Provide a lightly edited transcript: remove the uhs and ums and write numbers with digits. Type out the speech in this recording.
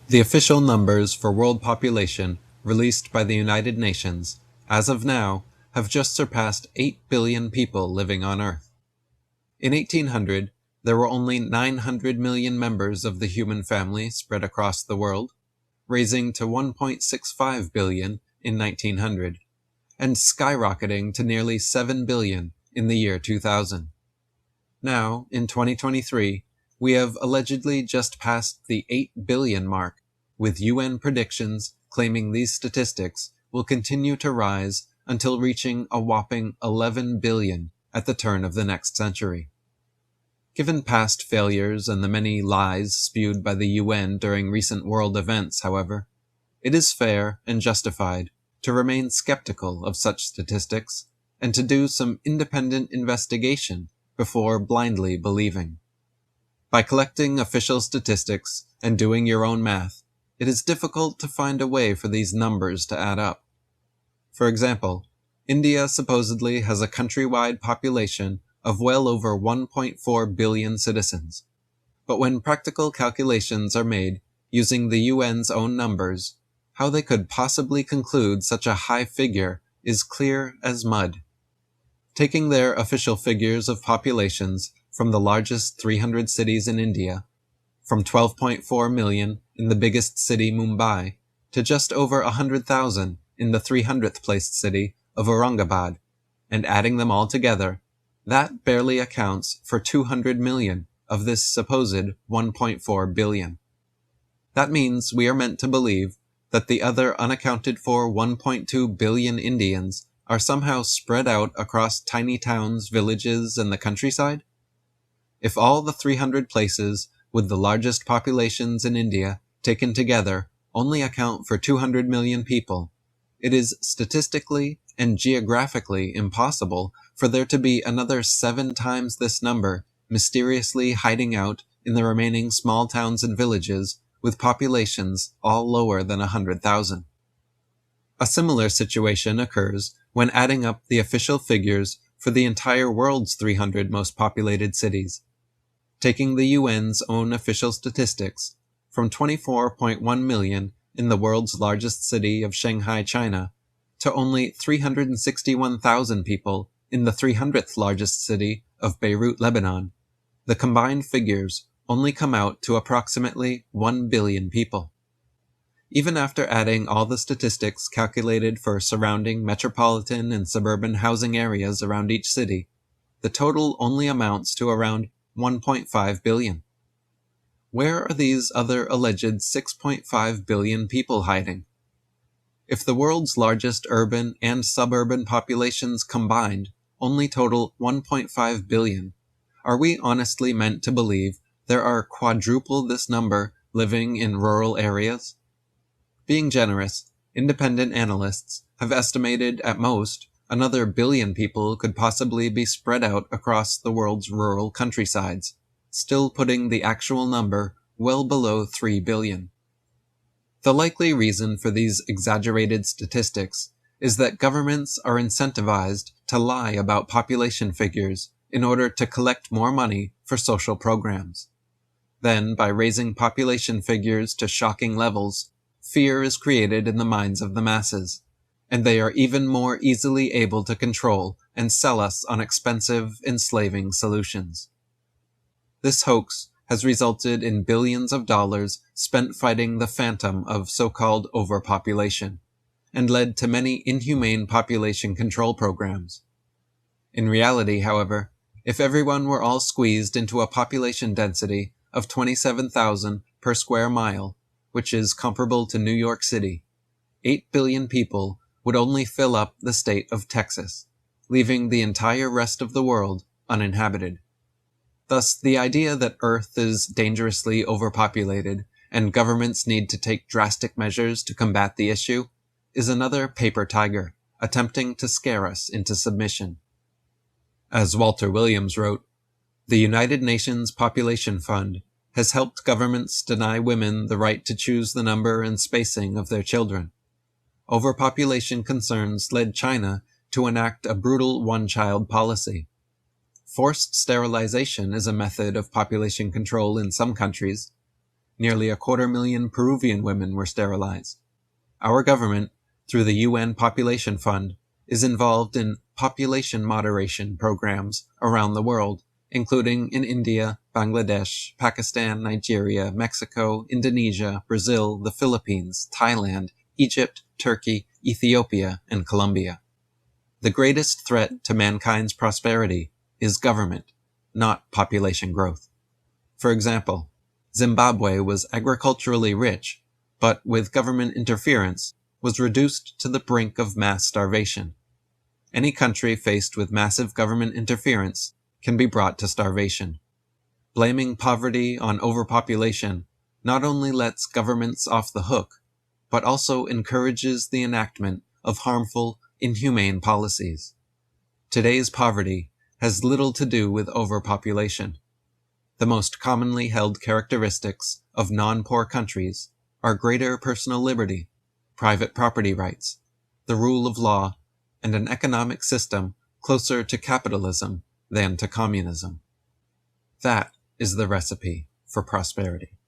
The official numbers for world population released by the United Nations, as of now, have just surpassed 8 billion people living on Earth. In 1800, there were only 900 million members of the human family spread across the world, raising to 1.65 billion in 1900, and skyrocketing to nearly 7 billion in the year 2000. Now, in 2023, we have allegedly just passed the 8 billion mark, with UN predictions claiming these statistics will continue to rise until reaching a whopping 11 billion at the turn of the next century. Given past failures and the many lies spewed by the UN during recent world events, however, it is fair and justified to remain skeptical of such statistics and to do some independent investigation before blindly believing. By collecting official statistics and doing your own math, it is difficult to find a way for these numbers to add up. For example, India supposedly has a countrywide population of well over 1.4 billion citizens. But when practical calculations are made using the UN's own numbers, how they could possibly conclude such a high figure is clear as mud. Taking their official figures of populations from the largest 300 cities in India, from 12.4 million in the biggest city Mumbai to just over 100,000 in the 300th placed city of Aurangabad, and adding them all together, that barely accounts for 200 million of this supposed 1.4 billion. That means we are meant to believe that the other unaccounted for 1.2 billion Indians are somehow spread out across tiny towns, villages, and the countryside? If all the 300 places with the largest populations in India taken together only account for 200 million people, it is statistically and geographically impossible for there to be another 7 times this number mysteriously hiding out in the remaining small towns and villages with populations all lower than 100,000. A similar situation occurs when adding up the official figures for the entire world's 300 most populated cities. Taking the UN's own official statistics, from 24.1 million in the world's largest city of Shanghai, China, to only 361,000 people in the 300th largest city of Beirut, Lebanon, the combined figures only come out to approximately 1 billion people. Even after adding all the statistics calculated for surrounding metropolitan and suburban housing areas around each city, the total only amounts to around 1.5 billion. Where are these other alleged 6.5 billion people hiding? If the world's largest urban and suburban populations combined only total 1.5 billion, are we honestly meant to believe there are quadruple this number living in rural areas? Being generous, independent analysts have estimated at most another billion people could possibly be spread out across the world's rural countrysides, still putting the actual number well below 3 billion. The likely reason for these exaggerated statistics is that governments are incentivized to lie about population figures in order to collect more money for social programs. Then, by raising population figures to shocking levels, fear is created in the minds of the masses, and they are even more easily able to control and sell us on expensive, enslaving solutions. This hoax has resulted in billions of dollars spent fighting the phantom of so-called overpopulation, and led to many inhumane population control programs. In reality, however, if everyone were all squeezed into a population density of 27,000 per square mile, which is comparable to New York City, 8 billion people would only fill up the state of Texas, leaving the entire rest of the world uninhabited. Thus, the idea that Earth is dangerously overpopulated and governments need to take drastic measures to combat the issue is another paper tiger attempting to scare us into submission. As Walter Williams wrote, the United Nations Population Fund has helped governments deny women the right to choose the number and spacing of their children. Overpopulation concerns led China to enact a brutal one-child policy. Forced sterilization is a method of population control in some countries. Nearly 250,000 Peruvian women were sterilized. Our government, through the UN Population Fund, is involved in population moderation programs around the world, including in India, Bangladesh, Pakistan, Nigeria, Mexico, Indonesia, Brazil, the Philippines, Thailand, Egypt, Turkey, Ethiopia, and Colombia. The greatest threat to mankind's prosperity is government, not population growth. For example, Zimbabwe was agriculturally rich, but with government interference, was reduced to the brink of mass starvation. Any country faced with massive government interference can be brought to starvation. Blaming poverty on overpopulation not only lets governments off the hook, but also encourages the enactment of harmful, inhumane policies. Today's poverty has little to do with overpopulation. The most commonly held characteristics of non-poor countries are greater personal liberty, private property rights, the rule of law, and an economic system closer to capitalism than to communism. That is the recipe for prosperity.